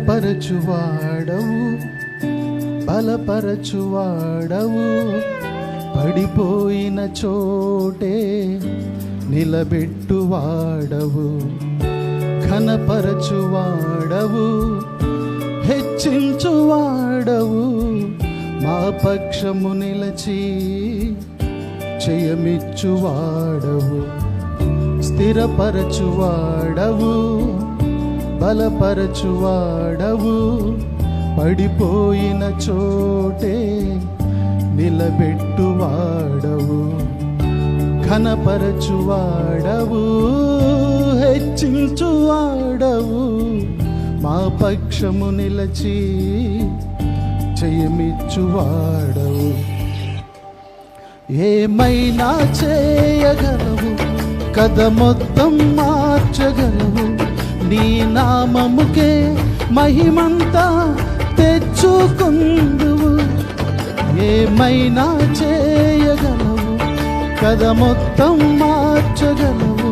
స్థిరపరచువాడవు, బలపరచువాడవు, పడిపోయిన చోటే నిలబెట్టువాడవు, ఘనపరచువాడవు, హెచ్చించువాడవు, మా పక్షము నిలచి జయమిచ్చువాడవు, స్థిరపరచువాడవు, బలపరచువాడవు, పడిపోయిన చోటే నిలబెట్టువాడవు, ఘనపరచువాడవు, హెచ్చించువాడవు, మా పక్షము నిలచి జయమిచ్చువాడవు. ఏమైనా చేయగలవు, కథ మొత్తం మార్చగలవు, నీ నామముకే మహిమంతా తెచ్చుకుందువు. ఏమైనా చేయగలవు, కథ మొత్తం మార్చగలవు,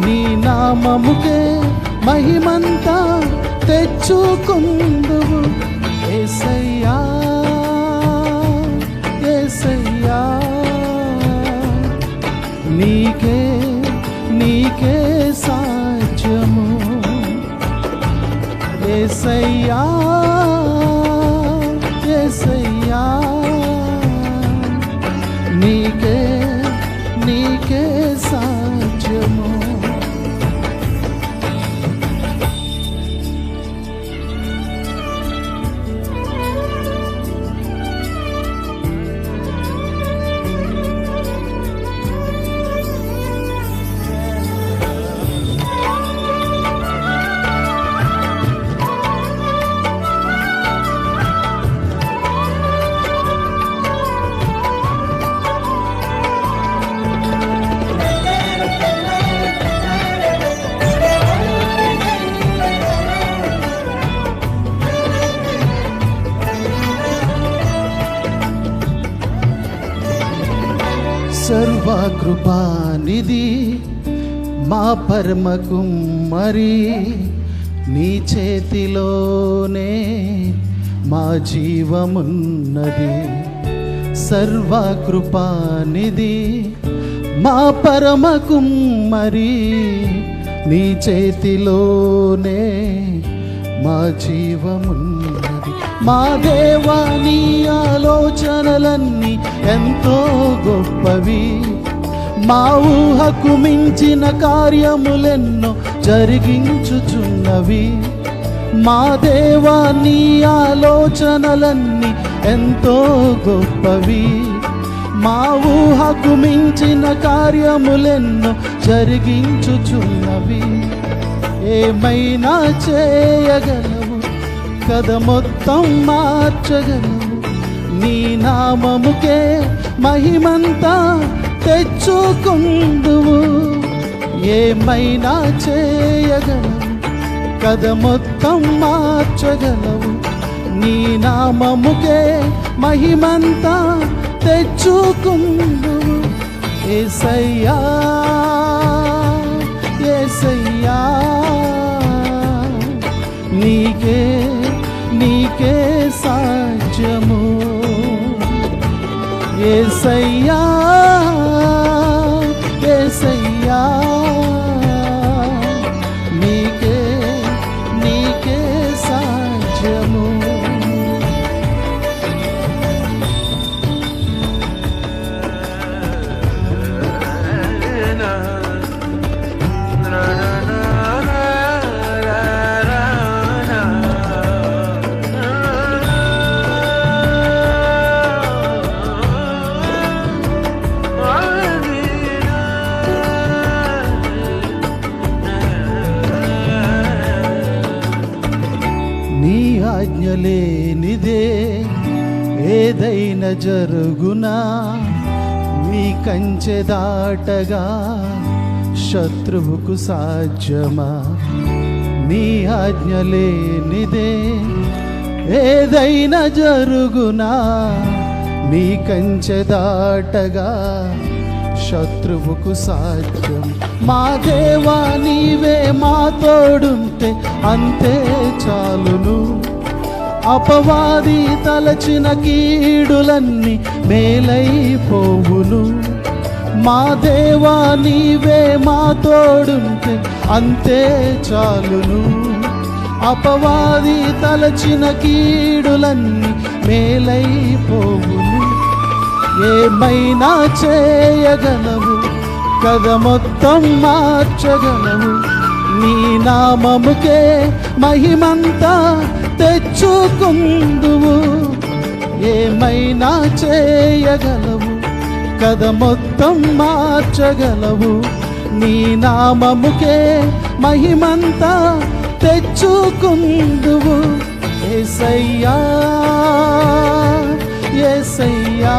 నీ నామముకే మహిమంతా తెచ్చుకుందువు. యేసయ్యా యేసయ్యా, నీకే నీకే సాధ్యము. యేసయ్యా యేసయ్యా, నీకే నీకే సాధ్యము. సర్వకృపానిధి మా పరమ కుమ్మరి, నీ చేతిలోనే మా జీవమున్నది. సర్వకృపానిధి మా పరమ కుమ్మరి, నీ చేతిలోనే మా జీవమున్నది. మా దేవా, నీ ఆలోచనలన్నీ ఎంతో గొప్పవి, మా ఊహకు మించిన కార్యములెన్నో జరిగించుచున్నవి. మా దేవా, నీ ఆలోచనలన్నీ ఎంతో గొప్పవి, మా ఊహకు మించిన కార్యములెన్నో జరిగించుచున్నవి. ఏమైనా చేయగలవు, కథ మొత్తం మార్చగలవు, నీ నామముకే మహిమంతా తెచ్చుకుందువు. ఏమైనా చేయగలవు, కథ మొత్తం మార్చగలవు, నీ నామముకే మహిమంతా తెచ్చుకుందువు. యేసయ్యా యేసయ్యా, నీకే నీకే సాధ్యము. యేసయ్యా యేసయ్యా, నీకే నీకే సాధ్యము. నీ ఆజ్ఞ లేనిదే ఏదైనా జరుగునా, నీ కంచె దాటగా శత్రువుకు సాధ్యమా. నీ ఆజ్ఞ లేనిదే ఏదైనా జరుగునా, నీ కంచె దాటగా శత్రువుకు సాధ్యం. మా దేవా నీవే మా తోడుంటే అంతే చాలును. అపవాది తలచిన కీడులన్నీ మేలైపోవును. మా దేవా నీవే మా తోడుంటే అంతే చాలును. అపవాది తలచిన కీడులన్నీ మేలైపోవును. ఏమైనా చేయగలవు, కథ మొత్తం మార్చగలవు. నీ నామముకే మహిమంతా తెచ్చుకుందువు. ఏమైనా చేయగలవు, కథ మొత్తం మార్చగలవు. నీ నామముకే మహిమంతా తెచ్చుకుందువు. యేసయ్యా యేసయ్యా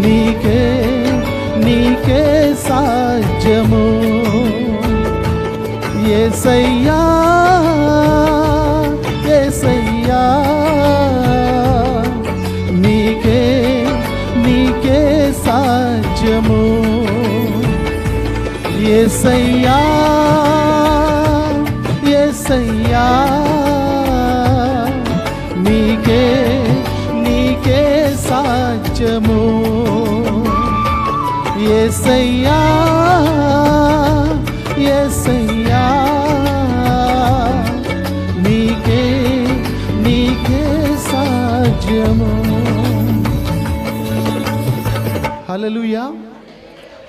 నీకే నీకే సాధ్యము. యేసయ్యా యేసయ్యా నీకే నీకే సాధ్యము. యేసయ్యా యేసయ్యా నీకే నీకే సాధ్యము. యేసయ్యా యేసయ్యా నీకే నీకే సాధ్యము. హల్లెలూయా.